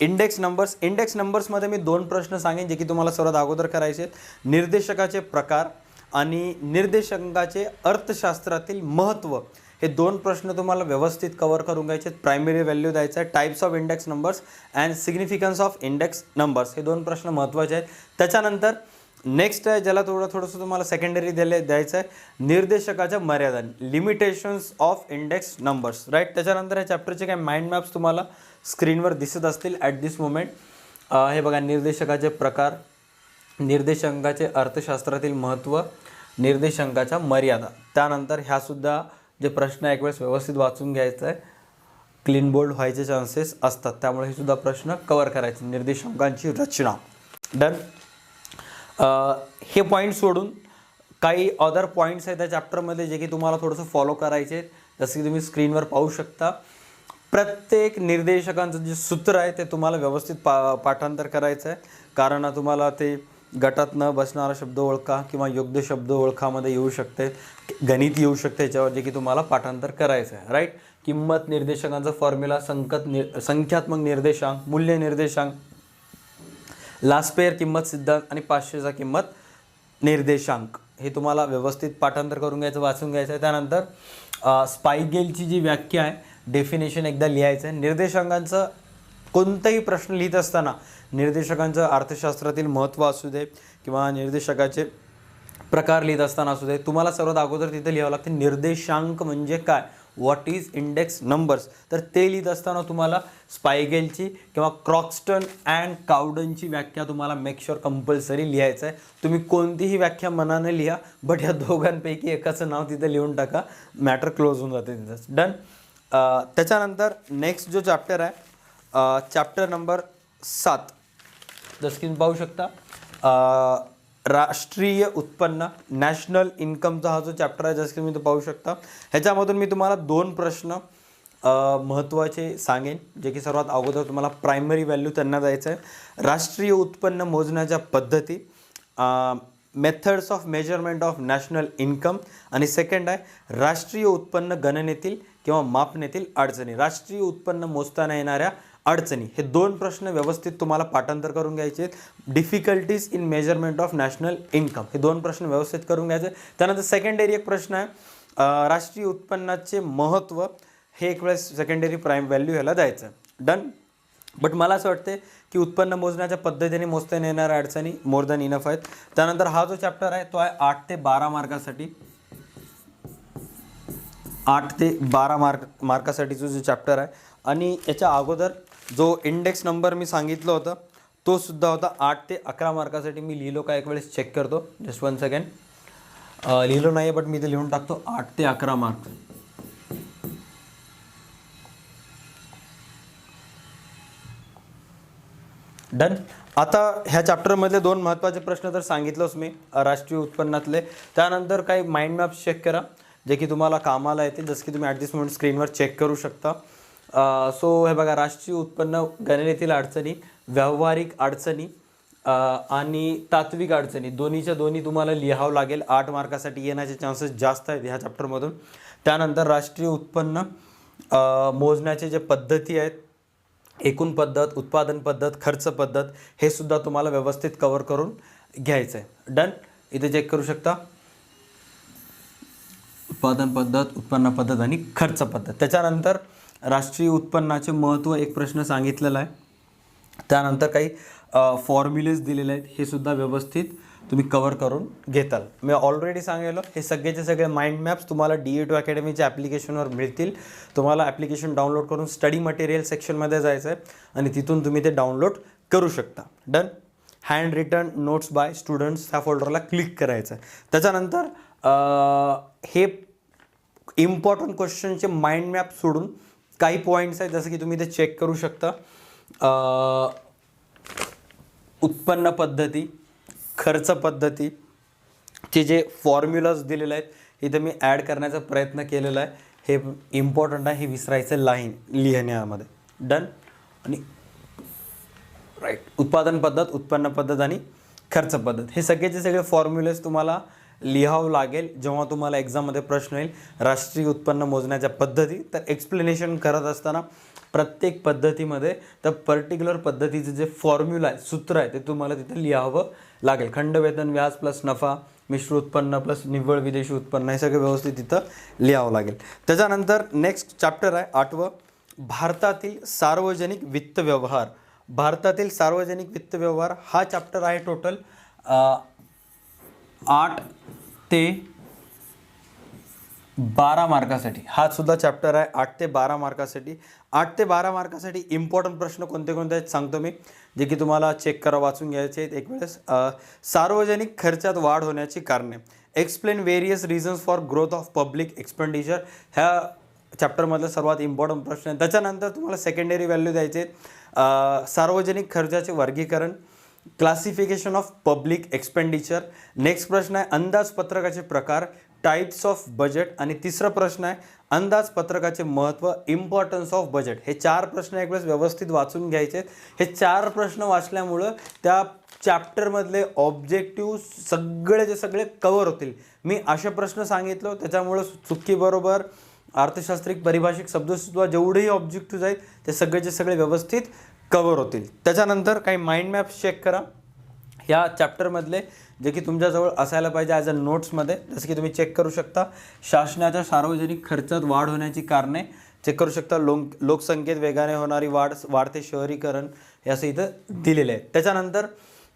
इंडेक्स नंबर्स. इंडेक्स नंबर्समध्ये मी 2 प्रश्न सांगेन जे की तुम्हाला सर्वात अगोदर करायचे आहेत. निर्देशकाचे प्रकार आणि निर्देशांकाचे अर्थशास्त्रातील महत्त्व, हे 2 प्रश्न तुम्हाला व्यवस्थित कवर करून घ्यायचे आहेत. प्रायमरी व्हॅल्यू द्यायचं आहे, types of index numbers and significance of index numbers, हे 2 प्रश्न महत्त्वाचे आहेत. त्याच्यानंतर नेक्स्ट आहे ज्याला थोडंसं तुम्हाला सेकंडरी द्यायचं आहे, निर्देशकाच्या मर्यादा, limitations of index numbers, right. त्याच्यानंतर या चॅप्टरचे काही माइंड मॅप्स तुम्हाला स्क्रीनवर दिसत असतील ॲट दिस मोमेंट. हे बघा, निर्देशकाचे प्रकार, निर्देशांकाचे अर्थशास्त्रातील महत्त्व, निर्देशांकाच्या मर्यादा. त्यानंतर ह्यासुद्धा जे प्रश्न एक वेळेस व्यवस्थित वाचून घ्यायचं आहे, क्लीन बोल्ड व्हायचे चान्सेस असतात, त्यामुळे हे सुद्धा प्रश्न कवर करायचे. निर्देशांकांची रचना, डन. हे पॉईंट सोडून काही अदर पॉईंट्स आहेत त्या चॅप्टरमध्ये जे की तुम्हाला थोडंसं फॉलो करायचे आहेत. जसं की तुम्ही स्क्रीनवर पाहू शकता, प्रत्येक निर्देशकांचं जे सूत्र आहे ते तुम्हाला व्यवस्थित पाठांतर करायचं आहे. कारण तुम्हाला ते गटात न बसणारा शब्द ओळखा किंवा योग्य शब्द ओळखामध्ये येऊ शकते, गणित येऊ शकते याच्यावर, जे की तुम्हाला पाठांतर करायचं आहे, राईट. किंमत निर्देशांकांचा फॉर्म्युला, संख्यात्मक निर्देशांक, मूल्य निर्देशांक, लास्पेयर किंमत सिद्धांत आणि 500चा किंमत निर्देशांक, हे तुम्हाला व्यवस्थित पाठांतर करून घ्यायचं, वाचून घ्यायचं आहे. त्यानंतर स्पाइगेलची जी व्याख्या आहे, डेफिनेशन एकदा लिहायचं आहे. निर्देशांकांचं कोणताही प्रश्न लिहित असताना निर्देशकांचं अर्थशास्त्रातील महत्त्व असू दे किंवा निर्देशकाचे प्रकार लिहित असताना असू दे, तुम्हाला सर्वात अगोदर तिथे लिहावं लागतं निर्देशांक म्हणजे काय, व्हॉट इज इंडेक्स नंबर्स. तर ते लिहित असताना तुम्हाला स्पाइगेलची किंवा क्रॉक्स्टन अँड काउडनची व्याख्या तुम्हाला मेक शुअर कंपल्सरी लिहायचं आहे. तुम्ही कोणतीही व्याख्या मनाने लिहा, बट या दोघांपैकी एकाचं नाव तिथे लिहून टाका, मॅटर क्लोज होऊन जाते तिथंच, डन. त्याच्यानंतर नेक्स्ट जो चॅप्टर आहे, चॅप्टर नंबर 7, जसं की तुम्ही पाहू शकता, राष्ट्रीय उत्पन्न, नॅशनल इन्कमचा हा जो चॅप्टर आहे, जसं की तुम्ही तो पाहू शकता. ह्याच्यामधून मी तुम्हाला 2 प्रश्न महत्त्वाचे सांगेन, जे की सर्वात अगोदर तुम्हाला प्रायमरी व्हॅल्यू त्यांना द्यायचं आहे. राष्ट्रीय उत्पन्न मोजण्याच्या पद्धती, methods of measurement of national income, आणि सेकंड आहे राष्ट्रीय उत्पन्न गणनेतील किंवा मापनेतील अडचणी, राष्ट्रीय उत्पन्न मोजताना येणाऱ्या अडचणी. हे 2 प्रश्न व्यवस्थित तुम्हाला पाठांतर करून घ्यायचे आहेत. Difficulties in measurement of national income, हे 2 प्रश्न व्यवस्थित करून घ्यायचे. त्यानंतर सेकंडरी एक प्रश्न आहे, राष्ट्रीय उत्पन्नाचे महत्त्व, हे एक वेळेस सेकंडरी प्राईम व्हॅल्यू ह्याला द्यायचं, डन. बट मला असं वाटते की उत्पन्न मोजण्याच्या पद्धतीने मोजता येणाऱ्या अडचणी मोर दॅन इनफ आहेत. त्यानंतर हा जो चॅप्टर आहे तो आहे 8 ते 12 मार्कासाठी, 8 ते 12 मार्कासाठीचं जो चॅप्टर आहे. आणि याच्या अगोदर जो इंडेक्स नंबर मी सांगितलं होतं तो सुद्धा होता 8 ते 11 मार्कासाठी. मी लिहिलो का एक वेळेस चेक करतो, जस्ट 1 सेकंड. लिहिलो नाही बट मी ते लिहून टाकतो, 8 ते 11 मार्क. डन. आता ह्या चॅप्टरमधले 2 महत्त्वाचे प्रश्न तर सांगितलंच मी राष्ट्रीय उत्पन्नातले. त्यानंतर काही माइंड मॅप्स चेक करा जे की तुम्हाला कामाला येतील, जसं की तुम्ही ॲट दिस मोमेंट स्क्रीनवर चेक करू शकता. सो हे बघा, राष्ट्रीय उत्पन्न गणनेतील अडचणी, व्यावहारिक अडचणी आणि तात्विक अडचणी, दोन्हीच्या दोन्ही तुम्हाला लिहावं लागेल. 8 मार्कासाठी येण्याचे चान्सेस जास्त आहेत ह्या चॅप्टरमधून. त्यानंतर राष्ट्रीय उत्पन्न मोजण्याचे जे पद्धती आहेत, एकूण पद्धत, उत्पादन पद्धत, खर्च पद्धत, हे सुद्धा तुम्हाला व्यवस्थित कव्हर करून घ्यायचं आहे, डन. इथे चेक करू शकता, उत्पादन पद्धत, उत्पन्न पद्धत आणि खर्च पद्धत. त्याच्यानंतर राष्ट्रीय उत्पन्नाचे महत्त्व एक प्रश्न सांगितलेला आहे. त्यानंतर काही फॉर्म्युलेज दिलेले आहेत, हे सुद्धा व्यवस्थित तुम्ही कवर करून घेताल. मी ऑलरेडी सांगितलं, हे सगळेचे सगळे माइंड मॅप्स तुम्हाला DA2 अकॅडमीच्या ॲप्लिकेशनवर मिळतील. तुम्हाला ॲप्लिकेशन डाउनलोड करून स्टडी मटेरियल सेक्शनमध्ये जायचं आहे आणि तिथून तुम्ही ते डाउनलोड करू शकता, done. Hand written notes by students ह्या फोल्डरला क्लिक करायचं आहे. त्याच्यानंतर हे इम्पॉर्टंट क्वेश्चनचे माइंड मॅप सोडून काही पॉईंट्स आहेत, जसं की तुम्ही ते चेक करू शकता. उत्पन्न पद्धती, खर्च पद्धती चे जे फॉर्म्युलाज दिलेले आहेत इथं मी ॲड करण्याचा प्रयत्न केलेला आहे. हे इम्पॉर्टंट आहे, हे विसरायचं लाईन लिहिण्यामध्ये. डन. आणि राईट, उत्पादन पद्धत, उत्पन्न पद्धत आणि खर्च पद्धत हे सगळेचे सगळे फॉर्म्युलेज तुम्हाला लिहावं लागेल जेव्हा तुम्हाला एक्झाममध्ये प्रश्न येईल राष्ट्रीय उत्पन्न मोजण्याच्या पद्धती. तर एक्सप्लेनेशन करत असताना प्रत्येक पद्धतीमध्ये तर पर्टिक्युलर पद्धतीचे जे फॉर्म्युला आहे, सूत्र आहे, ते तुम्हाला तिथे लिहावं लागेल. खंड वेतन व्याज प्लस नफा, मिश्र उत्पन्न प्लस निव्वळ विदेशी उत्पन्न, हे सगळं व्यवस्थित तिथं लिहावं लागेल. त्याच्यानंतर नेक्स्ट चॅप्टर आहे 8वं, भारतातील सार्वजनिक वित्त व्यवहार. भारतातील सार्वजनिक वित्त व्यवहार हा चॅप्टर आहे टोटल 8 ते 12 मार्कासाठी. हा सुद्धा चॅप्टर आहे 8 ते 12 मार्कासाठी. 8 ते 12 मार्कासाठी इम्पॉर्टंट प्रश्न कोणते कोणते आहेत सांगतो मी, जे की तुम्हाला चेक करा, वाचून घ्यायचे आहेत एक वेळेस. सार्वजनिक खर्चात वाढ होण्याची कारणे. Explain various reasons for growth of public expenditure. ह्या चॅप्टरमधलं सर्वात इम्पॉर्टंट प्रश्न आहे. त्याच्यानंतर तुम्हाला सेकंडरी व्हॅल्यू द्यायचे आहेत. सार्वजनिक खर्चाचे वर्गीकरण, classification of public expenditure. Next प्रश्न आहे अंदाजपत्रकाचे प्रकार, टाइप्स ऑफ बजेट. आणि तिसरा प्रश्न आहे अंदाजपत्रकाचे महत्त्व, इम्पॉर्टन्स ऑफ बजेट. हे 4 प्रश्न एक वेळेस व्यवस्थित वाचून घ्यायचे आहेत. हे 4 प्रश्न वाचल्यामुळं त्या चॅप्टरमधले ऑब्जेक्टिव्ह सगळेचे सगळे कवर होतील. मी असे प्रश्न सांगितलं त्याच्यामुळं चुकीबरोबर अर्थशास्त्रिक परिभाषिक शब्दसुद्धा जेवढेही ऑब्जेक्टिव्ह आहेत ते सगळेचे सगळे व्यवस्थित कवर होतील. त्याच्यानंतर काही माइंड मॅप्स चेक करा ह्या चॅप्टरमधले, जे की तुमच्याजवळ असायला पाहिजे ॲज अ नोट्समध्ये. जसं की तुम्ही चेक करू शकता शासनाच्या सार्वजनिक खर्चात वाढ होण्याची कारणे चेक करू शकता. लोकसंख्येत वेगाने होणारी वाढ, वाढते शहरीकरण, हे असं इथं दिलेलं आहे. त्याच्यानंतर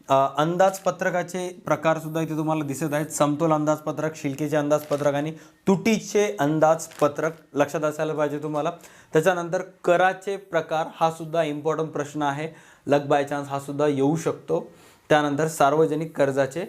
अंदाजपत्रकाचे प्रकारसुद्धा इथे तुम्हाला दिसत आहेत. समतोल अंदाजपत्रक, शिल्केचे अंदाजपत्रक आणि तुटीचे अंदाजपत्रक लक्षात असायला पाहिजे तुम्हाला. त्याच्यानंतर कराचे प्रकार हा सुद्धा इम्पॉर्टंट प्रश्न आहे, लक बाय चान्स हा सुद्धा येऊ शकतो. त्यानंतर सार्वजनिक कर्जाचे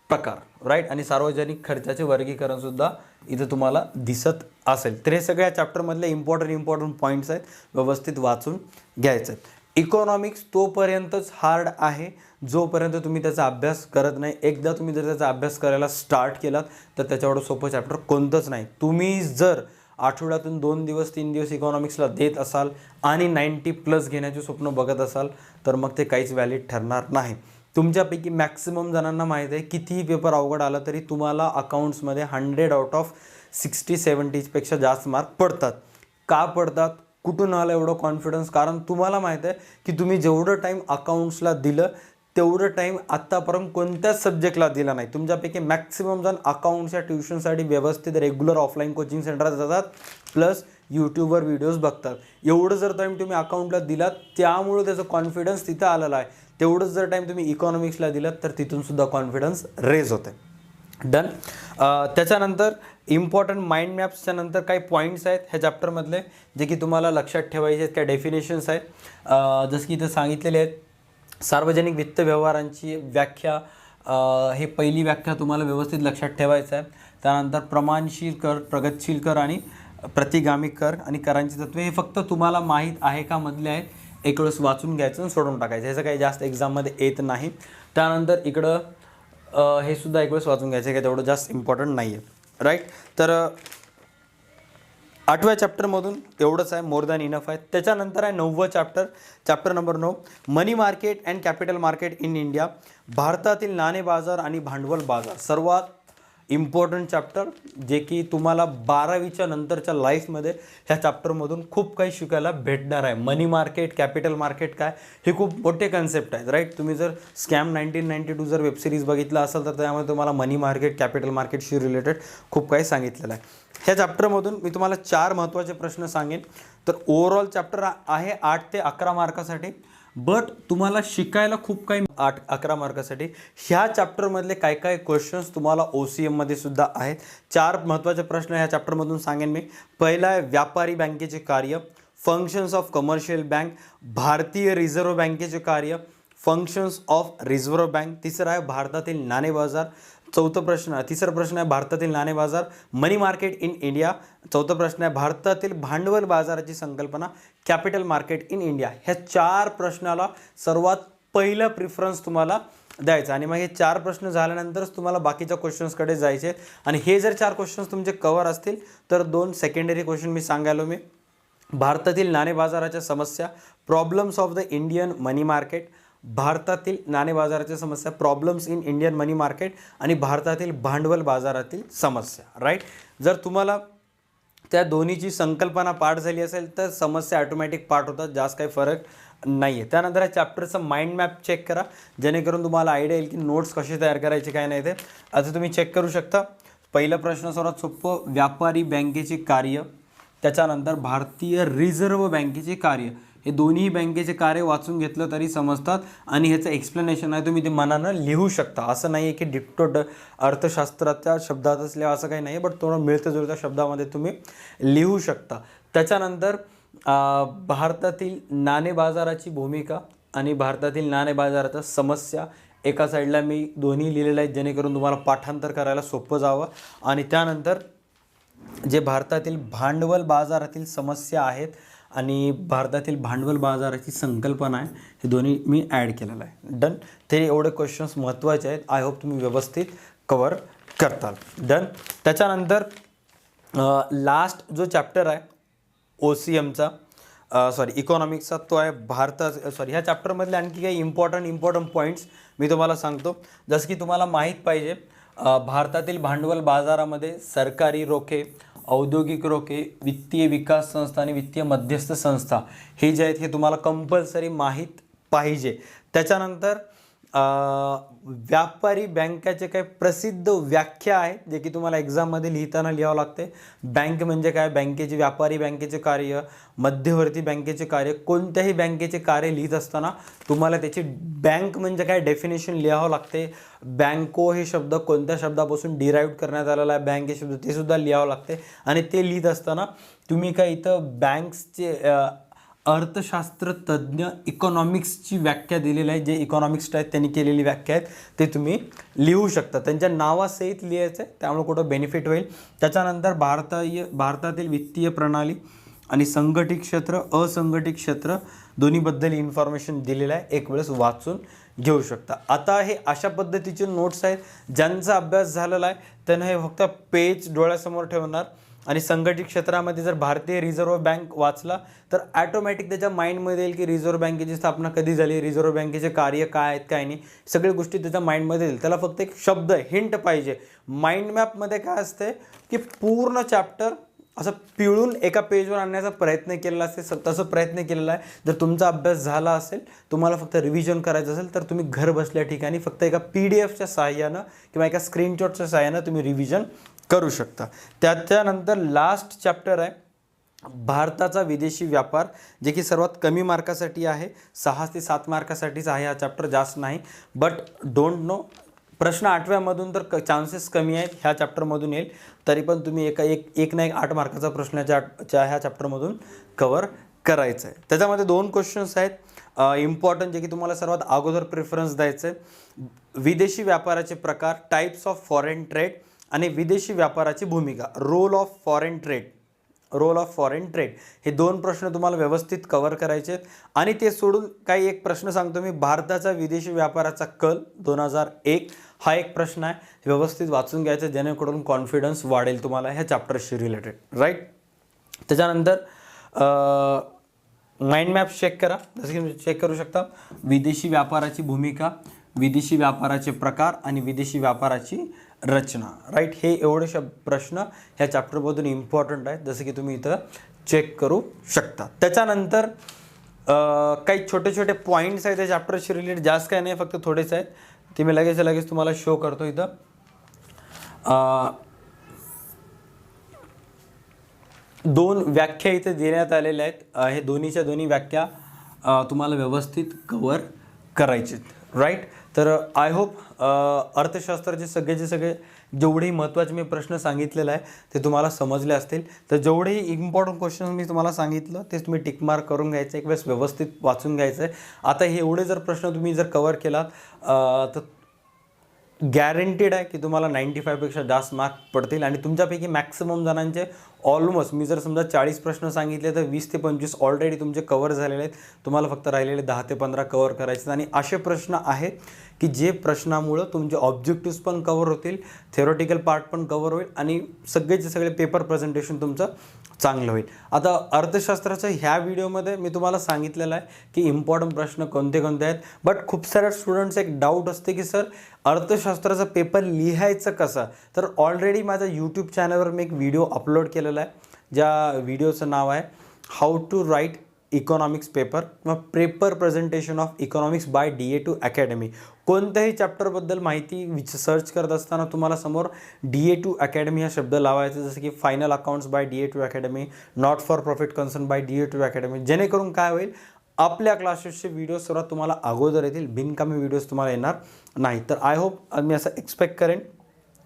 प्रकार, राईट, आणि सार्वजनिक खर्चाचे वर्गीकरणसुद्धा इथं तुम्हाला दिसत असेल. तर हे सगळ्या चॅप्टरमधले इम्पॉर्टंट पॉईंट्स आहेत, व्यवस्थित वाचून घ्यायचं आहेत. इकॉनॉमिक्स तोपर्यंतच हार्ड आहे जोपर्यंत तुम्ही त्याचा अभ्यास करत नाही. एकदा तुम्ही जर त्याचा अभ्यास करायला स्टार्ट केलात तर त्याच्यावर सोपं चॅप्टर कोणतंच नाही. तुम्ही जर आठवड्यातून 2 दिवस 3 दिवस इकॉनॉमिक्सला देत असाल आणि 90+ घेण्याचे स्वप्न बघत असाल तर मग ते काहीच व्हॅलिड ठरणार नाही. तुमच्यापैकी मॅक्सिमम जणांना माहीत आहे कितीही पेपर अवघड आला तरी तुम्हाला अकाउंट्समध्ये 100 आउट ऑफ 60-70पेक्षा जास्त मार्क पडतात. का पडतात, कुठून आलं एवढं कॉन्फिडन्स? कारण तुम्हाला माहीत आहे की तुम्ही जेवढं टाईम अकाउंट्सला दिलं तेवढं टाईम आत्तापर्यंत कोणत्याच सब्जेक्टला दिला नाही. तुमच्यापैकी मॅक्सिमम जण अकाउंट्सच्या ट्युशनसाठी व्यवस्थित रेग्युलर ऑफलाईन कोचिंग सेंटरात जातात, प्लस यूट्यूबवर व्हिडिओज बघतात. एवढं जर टाईम तुम्ही अकाउंटला दिलात त्यामुळे त्याचं कॉन्फिडन्स तिथं आलेला आहे. तेवढंच जर टाईम तुम्ही इकॉनॉमिक्सला दिलात तर तिथूनसुद्धा कॉन्फिडन्स रेज होते. डन. त्याच्यानंतर इम्पॉर्टंट माइंड मॅप्सच्या नंतर काही पॉईंट्स आहेत ह्या चॅप्टरमधले जे की तुम्हाला लक्षात ठेवायचे आहेत. काही डेफिनेशन्स आहेत, जसं की इथं सांगितलेले आहेत. सार्वजनिक वित्त व्यवहारांची व्याख्या, हे पहिली व्याख्या तुम्हाला व्यवस्थित लक्षात ठेवायचं आहे. त्यानंतर प्रमाणशील कर, प्रगतशील कर आणि प्रतिगामी कर आणि करांची तत्त्वे, हे फक्त तुम्हाला माहीत आहे का मधले आहेत, एक वेळेस वाचून घ्यायचं आणि सोडून टाकायचं. ह्याचं काही जास्त एक्झाममध्ये येत नाही. त्यानंतर इकडं हे सुद्धा एक वेळेस वाचून घ्यायचं, काही तेवढं जास्त इम्पॉर्टंट नाही आहे, राईट. तर 8व्या चॅप्टरमधून एवढंच आहे, मोर दॅन इनफ आहे. त्याच्यानंतर आहे 9वं chapter, chapter number 9, money market and capital market in India. भारतातील नाणे बाजार आणि भांडवल बाजार, सर्वात इम्पॉर्टंट चॅप्टर, जे की तुम्हाला 12वीच्या नंतरच्या लाईफमध्ये ह्या चॅप्टरमधून खूप काही शिकायला भेटणार आहे. मनी मार्केट, कॅपिटल मार्केट काय, हे खूप मोठे कन्सेप्ट आहेत, राईट. तुम्ही जर स्कॅम 1992 जर वेबसिरीज बघितलं असेल तर त्यामध्ये तुम्हाला मनी मार्केट, कॅपिटल मार्केटशी रिलेटेड खूप काही सांगितलेलं आहे. ह्या चॅप्टरमधून मी तुम्हाला 4 महत्त्वाचे प्रश्न सांगेन. तर ओव्हरऑल चॅप्टर आहे 8 ते 11 मार्कासाठी, बट तुम्हाला शिकायला खूप काही 8-11 मार्कासाठी. ह्या चॅप्टरमधले काय काय क्वेश्चन्स तुम्हाला OCMमध्ये सुद्धा आहेत. 4 महत्त्वाचे प्रश्न ह्या चॅप्टरमधून सांगेन मी. पहिला आहे व्यापारी बँकेचे कार्य, फंक्शन्स ऑफ कमर्शियल बँक, भारतीय रिझर्व्ह बँकेचे कार्य, फंक्शन्स ऑफ रिझर्व्ह बँक. तिसरा आहे भारतातील नाणे बाजार. तिसरा प्रश्न आहे भारतातील नाणे बाजार, मनी मार्केट इन इंडिया. चौथा प्रश्न आहे भारतातील भांडवल बाजाराची संकल्पना, कॅपिटल मार्केट इन इंडिया. ह्या 4 प्रश्नाला सर्वात पहिला प्रिफरन्स तुम्हाला द्यायचा आणि मग हे 4 प्रश्न झाल्यानंतरच तुम्हाला बाकीच्या क्वेश्चन्सकडे जायचे आणि हे जर 4 क्वेश्चन्स तुमचे कव्हर असतील तर 2 सेकंडरी क्वेश्चन मी सांगायलो मी भारतातील नाणे बाजाराच्या समस्या, problems of the Indian money market, भारतातील नाणे बाजाराच्या समस्या, problems in Indian money market आणि भारतातील भांडवल बाजारातील समस्या. राईट. जर तुम्हाला त्या दोन्हीची संकल्पना पाठ झाली असेल तर समस्या ऑटोमॅटिक पाठ होतात, जास्त काही फरक नाही आहे. त्यानंतर या चॅप्टरचा माइंड मॅप चेक करा जेणेकरून तुम्हाला आयडिया येईल की नोट्स कसे तयार करायचे काय नाही ते. आता तुम्ही चेक करू शकता. पहिला प्रश्न सर्वात सोपं, व्यापारी बँकेचे कार्य, त्याच्यानंतर भारतीय रिझर्व्ह बँकेचे कार्य. हे दोन्ही बँकेचे कार्य वाचून घेतलं तरी समजतात आणि ह्याचं एक्सप्लेनेशन आहे तुम्ही ते मनानं लिहू शकता. असं नाही आहे की डिक्टो अर्थशास्त्राच्या शब्दातच लिहा असं काही नाही, बट थोडं मिळतं जुळत्या शब्दामध्ये तुम्ही लिहू शकता. त्याच्यानंतर भारतातील नाणे बाजाराची भूमिका आणि भारतातील नाणे बाजाराच्या समस्या एका साईडला मी दोन्ही लिहिलेलं आहेत जेणेकरून तुम्हाला पाठांतर करायला सोपं जावं. आणि त्यानंतर जे भारतातील भांडवल बाजारातील समस्या आहेत आणि भारतातील भांडवल बाजाराची संकल्पना आहे हे दोन्ही मी ॲड केलेलं आहे. डन. ते एवढे क्वेश्चन्स महत्त्वाचे आहेत. आय होप तुम्ही व्यवस्थित कवर करताल. डन. त्याच्यानंतर लास्ट जो चॅप्टर आहे OCMचा इकॉनॉमिक्सचा तो आहे ह्या चॅप्टरमधले आणखी काही इम्पॉर्टंट पॉईंट्स मी तुम्हाला सांगतो. जसं की तुम्हाला माहीत पाहिजे भारतातील भांडवल बाजारामध्ये सरकारी रोखे, औद्योगिक रोखे, वित्तीय विकास संस्था आणि वित्तीय मध्यस्थ संस्था हे जे आहेत हे तुम्हाला कंपल्सरी माहीत पाहिजे. त्याच्यानंतर व्यापारी बँकाचे काही प्रसिद्ध व्याख्या आहेत जे की तुम्हाला एक्झाममध्ये लिहिताना लिहावं लागते. बँक म्हणजे काय, बँकेचे व्यापारी बँकेचे कार्य, मध्यवर्ती बँकेचे कार्य. कोणत्याही बँकेचे कार्य लिहित असताना तुम्हाला त्याची बँक म्हणजे काय डेफिनेशन लिहावं लागते. बँको हे शब्द कोणत्या शब्दापासून डिराईव्ह करण्यात आलेला आहे, बँक हे शब्द ते सुद्धा लिहावं लागते. आणि ते लिहित असताना तुम्ही काय इथं बँक्सचे अर्थशास्त्र तज्ज्ञ इकॉनॉमिक्सची व्याख्या दिलेली आहे, जे इकॉनॉमिक्स्ट आहेत त्यांनी केलेली व्याख्या आहेत ते तुम्ही लिहू शकता. त्यांच्या नावासहित लिहायचं आहे त्यामुळे कुठं बेनिफिट होईल. त्याच्यानंतर भारतातील वित्तीय प्रणाली आणि संघटित क्षेत्र, असंघटित क्षेत्र दोन्हीबद्दल इन्फॉर्मेशन दिलेलं आहे. एक वेळेस वाचून घेऊ शकता. आता हे अशा पद्धतीचे नोट्स आहेत ज्यांचा अभ्यास झालेला आहे त्यांना हे फक्त पेज डोळ्यासमोर ठेवणार आणि संघटित क्षेत्रामध्ये जर भारतीय रिझर्व्ह बँक वाचला तर ॲटोमॅटिक त्याच्या माइंडमध्ये येईल की रिझर्व्ह बँकेची स्थापना कधी झाली, रिझर्व्ह बँकेचे कार्य काय आहेत काय नाही, सगळ्या गोष्टी त्याच्या माइंडमध्ये येईल. त्याला फक्त एक शब्द हिंट पाहिजे. माइंड मॅपमध्ये काय असते की पूर्ण चॅप्टर असं पिळून एका पेजवर आणण्याचा प्रयत्न केलेला असते. तसं प्रयत्न केलेला आहे. जर तुमचा अभ्यास झाला असेल, तुम्हाला फक्त रिव्हिजन करायचं असेल तर तुम्ही घर बसल्या ठिकाणी फक्त एका PDFच्या सहाय्यानं किंवा एका स्क्रीनशॉटच्या सहाय्यानं तुम्ही रिव्हिजन करू शकता. त्याच्यानंतर लास्ट चॅप्टर आहे भारताचा विदेशी व्यापार, जे की सर्वात कमी मार्कासाठी आहे. 6 ते 7 मार्कासाठीच आहे हा चॅप्टर, जास्त नाही. बट डोंट नो, प्रश्न 8व्यामधून तर चान्सेस कमी आहेत ह्या चॅप्टरमधून येईल. तरी पण तुम्ही एक ना एक 8 मार्काचा प्रश्न ह्या चॅप्टरमधून कवर करायचं आहे. त्याच्यामध्ये 2 क्वेश्चन्स आहेत इम्पॉर्टंट, जे की तुम्हाला सर्वात अगोदर प्रेफरन्स द्यायचं आहे. विदेशी व्यापाराचे प्रकार, टाईप्स ऑफ फॉरेन ट्रेड आणि विदेशी व्यापाराची भूमिका, रोल ऑफ फॉरेन ट्रेड. हे 2 प्रश्न तुम्हाला व्यवस्थित कव्हर करायचे आहेत. आणि ते सोडून काही एक प्रश्न सांगतो मी, भारताचा विदेशी व्यापाराचा कल 2001 हा एक प्रश्न आहे. व्यवस्थित वाचून घ्यायचा जेणेकरून कॉन्फिडन्स वाढेल तुम्हाला ह्या चॅप्टरशी रिलेटेड. राईट. त्याच्यानंतर माइंड मॅप चेक करा. जसं की चेक करू शकता विदेशी व्यापाराची भूमिका, विदेशी व्यापाराचे प्रकार आणि विदेशी व्यापाराची रचना. राईट. हे एवढे प्रश्न ह्या चॅप्टरमधून इम्पॉर्टंट आहेत, जसं की तुम्ही इथं चेक करू शकता. त्याच्यानंतर काही छोटे छोटे पॉईंट्स आहेत त्या चॅप्टरशी रिलेटेड, जास्त काही नाही, फक्त थोडेच आहेत. ते मी लगेच तुम्हाला शो करतो इथं. 2 व्याख्या इथे देण्यात आलेल्या आहेत. हे दोन्हीच्या दोन्ही व्याख्या तुम्हाला व्यवस्थित कवर करायचे. राईट. तर आय होप अर्थशास्त्राचे सगळे जेवढेही महत्त्वाचे मी प्रश्न सांगितलेले आहे ते तुम्हाला समजले असतील. तर जेवढेही इम्पॉर्टंट क्वेश्चन मी तुम्हाला सांगितलं तेच तुम्ही टिक मार्क करून घ्यायचं, एक वेळेस व्यवस्थित वाचून घ्यायचं आहे. आता हे एवढे जर प्रश्न तुम्ही जर कवर केलात तर गॅरंटीड आहे की तुम्हाला 95पेक्षा जास्त मार्क पडतील आणि तुमच्यापैकी मॅक्सिमम जणांचे ऑलमोस्ट मी जर समजा 40 प्रश्न सांगितले तर 20 ते 25 ऑलरेडी तुमचे कवर झालेले आहेत. तुम्हाला फक्त राहिलेले 10 ते 15 कवर करायचे आहेत. आणि असे प्रश्न आहेत की जे प्रश्नामुळं तुमचे ऑब्जेक्टिव्स पण कवर होतील, थेरोटिकल पार्ट पण कवर होईल आणि सगळेचे सगळे पेपर प्रेझेंटेशन तुमचं चांगलं होईल. आता अर्थशास्त्राच्या ह्या व्हिडिओमध्ये मी तुम्हाला सांगितलेलं आहे की इम्पॉर्टंट प्रश्न कोणते कोणते आहेत. बट खूप साऱ्या स्टुडंट्स एक डाऊट असते की सर अर्थशास्त्राचा पेपर लिहायचं कसं. तर ऑलरेडी माझ्या यूट्यूब चॅनलवर मी एक व्हिडिओ अपलोड केलेला आहे, ज्या व्हिडिओचं नाव आहे how to write economics paper किंवा paper presentation of economics by DA2 अकॅडमी. कोणत्याही चॅप्टरबद्दल माहिती सर्च करत असताना तुम्हाला समोर DA2 अकॅडमी हा शब्द लावायचा, जसं की final accounts by DA2 academy, not for profit concern by DA2 academy. जेणेकरून काय होईल, आपल्या क्लासेसचे व्हिडिओ सर्वात तुम्हाला अगोदर येतील, बिनकामी व्हिडिओज तुम्हाला येणार नाही. तर आय होप मी असं एक्सपेक्ट करेन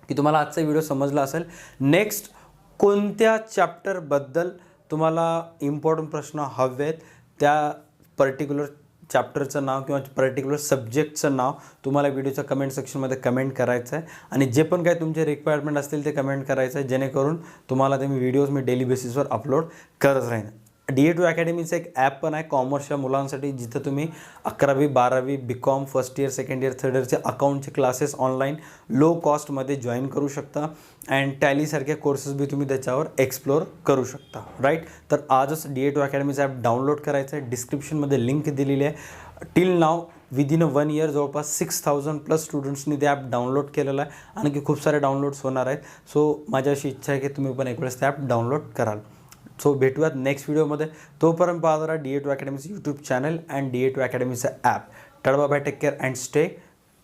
की तुम्हाला आजचा व्हिडिओ समजला असेल. नेक्स्ट कोणत्या चॅप्टरबद्दल तुम्हाला इम्पॉर्टंट प्रश्न हवे आहेत, त्या पर्टिक्युलर चॅप्टरचं नाव किंवा पर्टिक्युलर सब्जेक्टचं नाव तुम्हाला व्हिडिओच्या कमेंट सेक्शनमध्ये कमेंट करायचं आहे. आणि जे पण काही तुमचे रिक्वायरमेंट असतील ते कमेंट करायचं आहे, जेणेकरून तुम्हाला ते व्हिडिओज मी डेली बेसिसवर अपलोड करत राहीन. DA2 अकॅडमीचं एक ॲप पण आहे कॉमर्सच्या मुलांसाठी, जिथं तुम्ही 11वी 12वी BCom first year second year third इयरचे अकाउंटचे क्लासेस ऑनलाईन लो कॉस्टमध्ये जॉईन करू शकता. अँड टॅलीसारख्या कोर्सेस बी तुम्ही त्याच्यावर एक्सप्लोर करू शकता. राईट, तर आजच DA2 अकॅडमीचं ॲप डाउनलोड करायचं आहे. डिस्क्रिप्शनमध्ये लिंक दिलेली आहे. टिल नाव विदिन 1 इयर जवळपास 6000+ स्टुडंट्सनी ते ॲप डाउनलोड केलेलं आहे. आणखी खूप सारे डाउनलोड्स होणार आहेत. सो माझी अशी इच्छा आहे की तुम्ही पण एक वेळेस ते ॲप डाउनलोड कराल. सो भेटूयात नेक्स्ट व्हिडिओमध्ये. तोपर्यंत पाहत राहा DA2 अकॅडमीचं यूट्यूब चॅनल अँड DA2 अकॅडमीचं app. Tata bye, take care and stay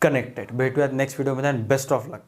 connected. भेटूयात नेक्स्ट व्हिडिओमध्ये अँड बेस्ट ऑफ लक.